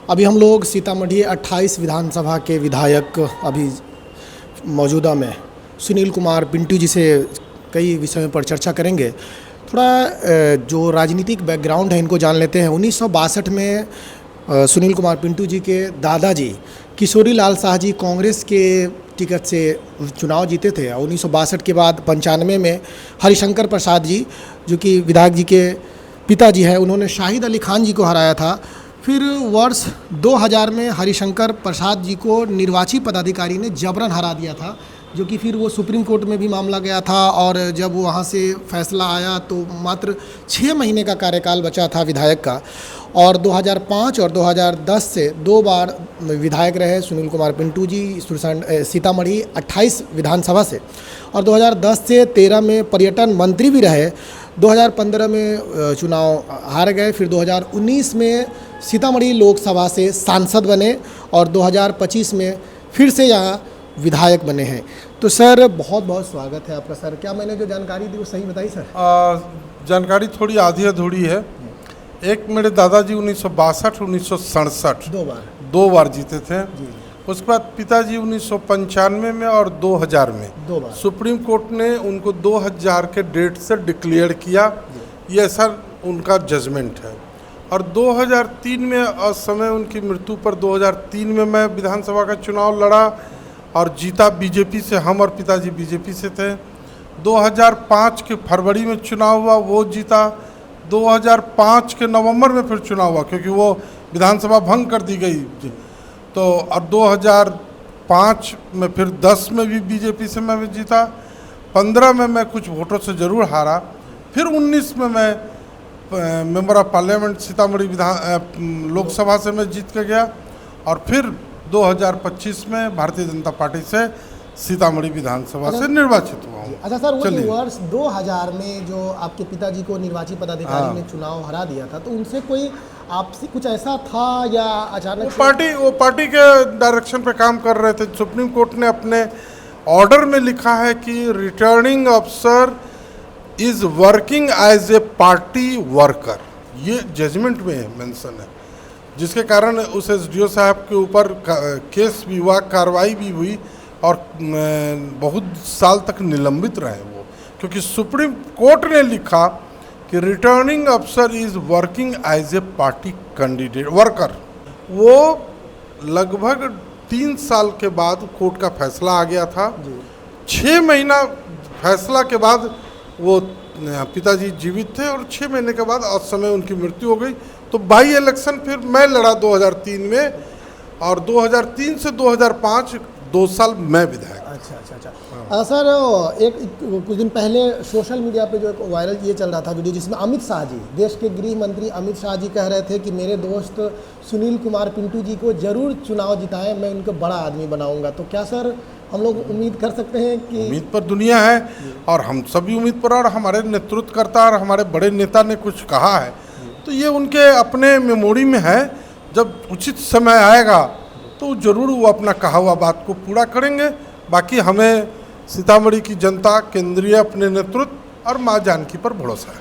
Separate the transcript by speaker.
Speaker 1: अभी हम लोग सीतामढ़ी 28 विधानसभा के विधायक अभी मौजूदा में सुनील कुमार पिंटू जी से कई विषयों पर चर्चा करेंगे। थोड़ा जो राजनीतिक बैकग्राउंड है इनको जान लेते हैं। 1962 में सुनील कुमार पिंटू जी के दादाजी किशोरी लाल शाह जी कांग्रेस के टिकट से चुनाव जीते थे और 1962 के बाद 95 में हरिशंकर प्रसाद जी जो कि विधायक जी के पिताजी हैं, उन्होंने शाहिद अली खान जी को हराया था। फिर वर्ष 2000 में हरिशंकर प्रसाद जी को निर्वाची पदाधिकारी ने जबरन हरा दिया था, जो कि फिर वो सुप्रीम कोर्ट में भी मामला गया था और जब वहाँ से फैसला आया तो मात्र 6 महीने का कार्यकाल बचा था विधायक का। और 2005 और 2010 से 2 बार विधायक रहे सुनील कुमार पिंटू जी सीतामढ़ी 28 विधानसभा से, और 2010 से 13 में पर्यटन मंत्री भी रहे। 2015 में चुनाव हार गए, फिर 2019 में सीतामढ़ी लोकसभा से सांसद बने और 2025 में फिर से यहाँ विधायक बने हैं। तो सर बहुत बहुत स्वागत है आपका। सर क्या मैंने जो जानकारी दी वो सही बताई सर?
Speaker 2: जानकारी थोड़ी आधी अधूरी है। एक मेरे दादाजी 1962-1967 दो बार जीते थे। उसके बाद पिताजी 1995 में और 2000 में सुप्रीम कोर्ट ने उनको 2000 के डेट से डिक्लेयर किया। ये सर उनका जजमेंट है। और 2003 में समय उनकी मृत्यु पर 2003 में मैं विधानसभा का चुनाव लड़ा और जीता बीजेपी से। हम और पिताजी बीजेपी से थे। 2005 के फरवरी में चुनाव हुआ, वो जीता। 2005 के नवंबर में फिर चुनाव हुआ क्योंकि वो विधानसभा भंग कर दी गई। तो और 2005 में फिर 10 में भी बीजेपी से मैं जीता। 15 में मैं कुछ वोटों से ज़रूर हारा। फिर 19 में मैं member of parliament Sitamarhi Lok Sabha से मैं जीत के गया और फिर 2025 में भारतीय जनता पार्टी से सीतामढ़ी विधानसभा से निर्वाचित हुआ हूँ।
Speaker 1: अच्छा सर, वो वर्ष 2000 में जो आपके पिताजी को निर्वाची पदाधिकारी ने चुनाव हरा दिया था, तो उनसे कोई आपसे कुछ ऐसा था या अचानक
Speaker 2: वो पार्टी के डायरेक्शन पे काम कर रहे थे। सुप्रीम कोर्ट ने अपने ऑर्डर में लिखा है कि रिटर्निंग अफसर is working as a party worker. ये जजमेंट में मेंशन है, जिसके कारण उस एसडीओ साहब के ऊपर केस भी हुआ, कार्रवाई भी हुई और बहुत साल तक निलंबित रहे वो, क्योंकि सुप्रीम कोर्ट ने लिखा कि रिटर्निंग अफसर is working as a party candidate worker. वो लगभग 3 साल के बाद कोर्ट का फैसला आ गया था। 6 महीना फैसला के बाद वो पिताजी जीवित थे और 6 महीने के बाद उस समय उनकी मृत्यु हो गई। तो बाई इलेक्शन फिर मैं लड़ा 2003 में और 2003 से 2005 2 साल मैं विधायक।
Speaker 1: अच्छा। सर कुछ दिन पहले सोशल मीडिया पे जो एक वायरल ये चल रहा था वीडियो, जिसमें अमित शाह जी, देश के गृह मंत्री अमित शाह जी कह रहे थे कि मेरे दोस्त सुनील कुमार पिंटू जी को जरूर चुनाव जिताएं, मैं उनको बड़ा आदमी बनाऊंगा। तो क्या सर हम लोग उम्मीद कर सकते हैं कि
Speaker 2: उम्मीद पर दुनिया है और हम सभी उम्मीद पर, और हमारे नेतृत्वकर्ता और हमारे बड़े नेता ने कुछ कहा है तो ये उनके अपने मेमोरी में है। जब उचित समय आएगा तो ज़रूर वो अपना कहा हुआ बात को पूरा करेंगे। बाकी हमें सीतामढ़ी की जनता, केंद्रीय अपने नेतृत्व और माँ जानकी पर भरोसा है।